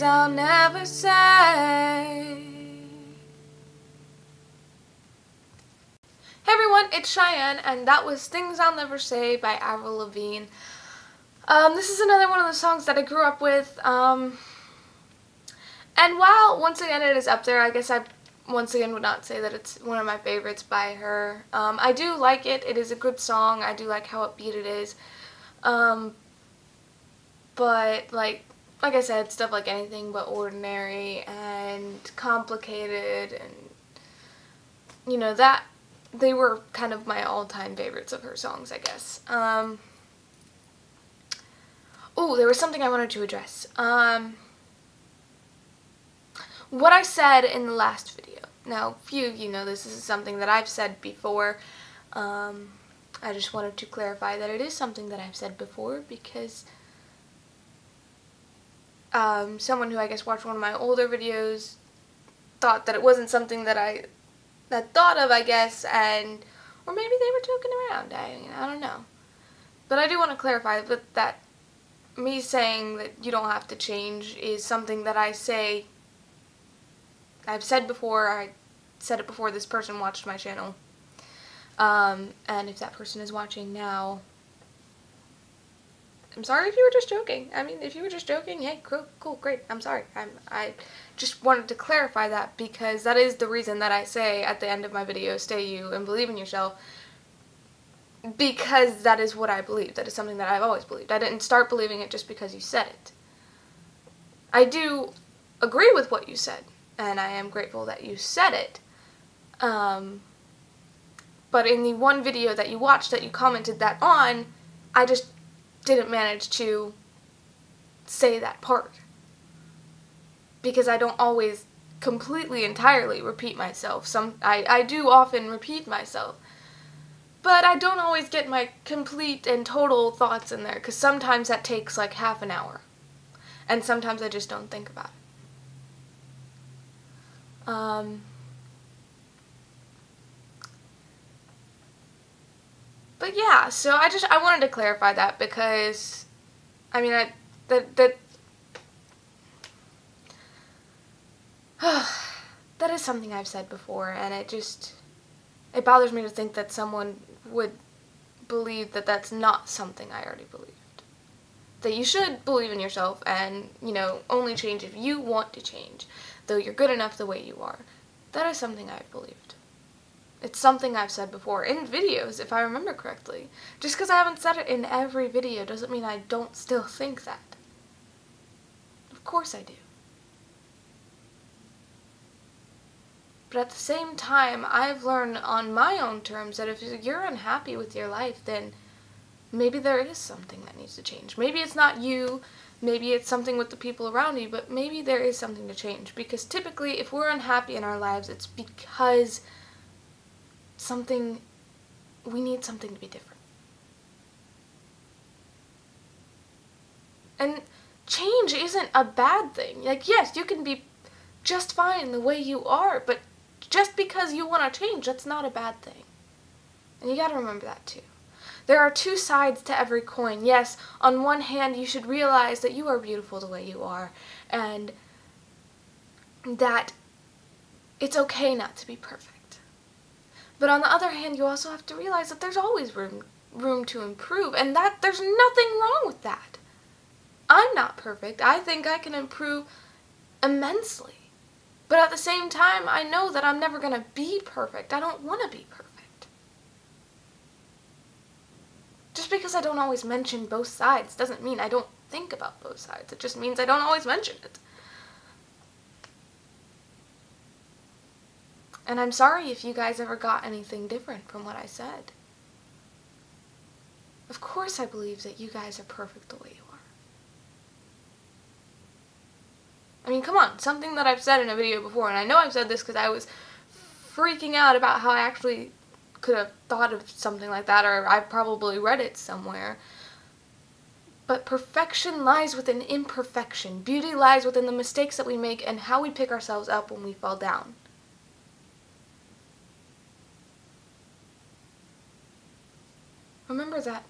I'll never say. Hey everyone, it's Cheyenne, and that was Things I'll Never Say by Avril Lavigne. This is another one of the songs that I grew up with, and while, once again, it is up there, I guess I, once again, would not say that it's one of my favorites by her. I do like it. It is a good song. I do like how upbeat it is. But, like I said, stuff like Anything But Ordinary and Complicated and, you know, that, they were kind of my all-time favorites of her songs, I guess. Oh, there was something I wanted to address. What I said in the last video. Now, few of you know this is something that I've said before. I just wanted to clarify that it is something that I've said before because someone who I guess watched one of my older videos thought that it wasn't something that I thought of, I guess, and or maybe they were joking around. I don't know. But I do want to clarify that me saying that you don't have to change is something that I've said before. I said it before this person watched my channel. And if that person is watching now, I'm sorry if you were just joking. I mean, if you were just joking, yeah, cool, great. I'm sorry. I just wanted to clarify that because that is the reason that I say at the end of my video, stay you and believe in yourself, because that is what I believe. That is something that I've always believed. I didn't start believing it just because you said it. I do agree with what you said, and I am grateful that you said it. But in the one video that you watched that you commented that on, I just didn't manage to say that part. Because I don't always completely, entirely repeat myself. I do often repeat myself. But I don't always get my complete and total thoughts in there, because sometimes that takes like half an hour. And sometimes I just don't think about it. But yeah, so I wanted to clarify that because, I mean, that is something I've said before, and it bothers me to think that someone would believe that that's not something I already believed. That you should believe in yourself and, you know, only change if you want to change, though you're good enough the way you are. That is something I've believed. It's something I've said before in videos, if I remember correctly. Just because I haven't said it in every video doesn't mean I don't still think that. Of course I do. But at the same time, I've learned on my own terms that if you're unhappy with your life, then maybe there is something that needs to change. Maybe it's not you, maybe it's something with the people around you, but maybe there is something to change. Because typically, if we're unhappy in our lives, it's because we need something to be different. And change isn't a bad thing. Like, yes, you can be just fine the way you are, but just because you want to change, that's not a bad thing. And you gotta remember that too. There are two sides to every coin. Yes, on one hand, you should realize that you are beautiful the way you are, and that it's okay not to be perfect. But on the other hand, you also have to realize that there's always room to improve, and that there's nothing wrong with that. I'm not perfect. I think I can improve immensely. But at the same time, I know that I'm never going to be perfect. I don't want to be perfect. Just because I don't always mention both sides doesn't mean I don't think about both sides. It just means I don't always mention it. And I'm sorry if you guys ever got anything different from what I said. Of course I believe that you guys are perfect the way you are. I mean, come on, something that I've said in a video before, and I know I've said this because I was freaking out about how I actually could have thought of something like that, or I probably read it somewhere. But perfection lies within imperfection. Beauty lies within the mistakes that we make and how we pick ourselves up when we fall down. Remember that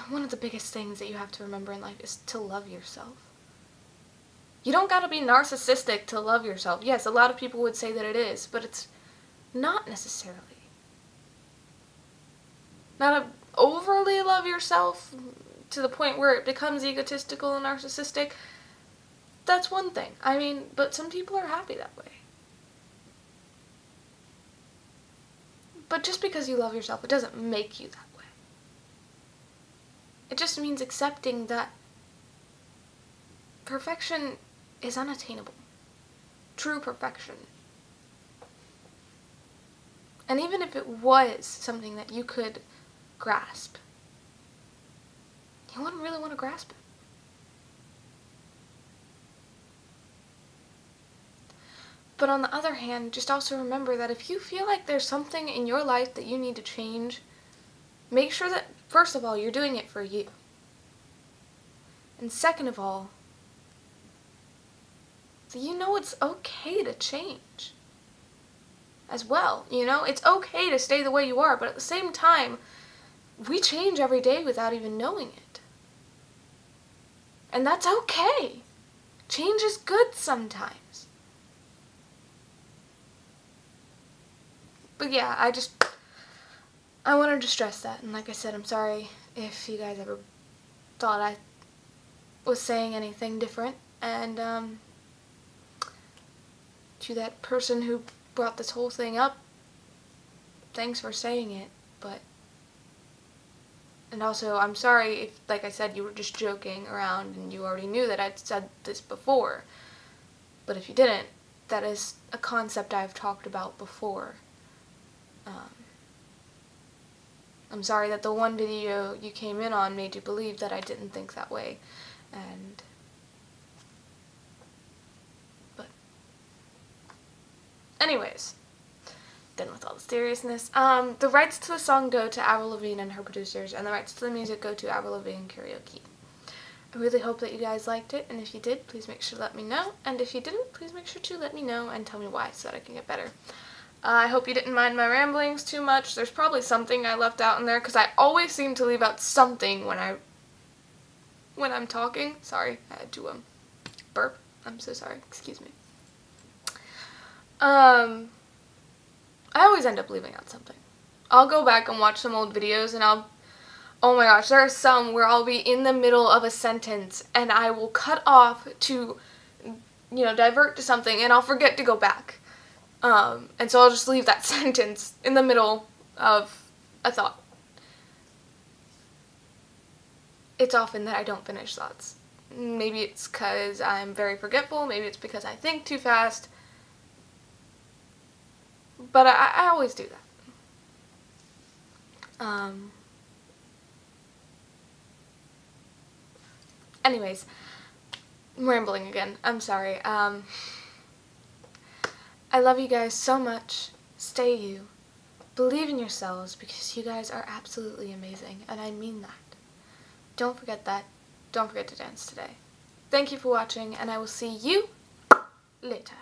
one of the biggest things that you have to remember in life is to love yourself. You don't gotta be narcissistic to love yourself. Yes, a lot of people would say that it is, but it's not necessarily. Not to overly love yourself to the point where it becomes egotistical and narcissistic. That's one thing. I mean, but some people are happy that way. But just because you love yourself, it doesn't make you that way. It just means accepting that perfection is unattainable. True perfection. And even if it was something that you could grasp, you wouldn't really want to grasp it. But on the other hand, just also remember that if you feel like there's something in your life that you need to change, make sure that, first of all, you're doing it for you. And second of all, that you know it's okay to change as well. You know, it's okay to stay the way you are, but at the same time, we change every day without even knowing it. And that's okay. Change is good sometimes. But yeah, I wanted to stress that. And like I said, I'm sorry if you guys ever thought I was saying anything different. And to that person who brought this whole thing up, thanks for saying it. And also, I'm sorry if, like I said, you were just joking around and you already knew that I'd said this before. But if you didn't, that is a concept I've talked about before. I'm sorry that the one video you came in on made you believe that I didn't think that way. But anyways, done with all the seriousness. The rights to the song go to Avril Lavigne and her producers, and the rights to the music go to Avril Lavigne Karaoke. I really hope that you guys liked it, and if you did, please make sure to let me know. And if you didn't, please make sure to let me know and tell me why so that I can get better. I hope you didn't mind my ramblings too much. There's probably something I left out in there, because I always seem to leave out something when I'm talking. Sorry, I had to burp. I'm so sorry. Excuse me. I always end up leaving out something. I'll go back and watch some old videos and oh my gosh, there are some where I'll be in the middle of a sentence and I will cut off to, divert to something and I'll forget to go back. And so I'll just leave that sentence in the middle of a thought. It's often that I don't finish thoughts. Maybe it's because I'm very forgetful, maybe it's because I think too fast. But I always do that. Anyways, I'm rambling again. I'm sorry. I love you guys so much. Stay you. Believe in yourselves because you guys are absolutely amazing, and I mean that. Don't forget that. Don't forget to dance today. Thank you for watching, and I will see you later.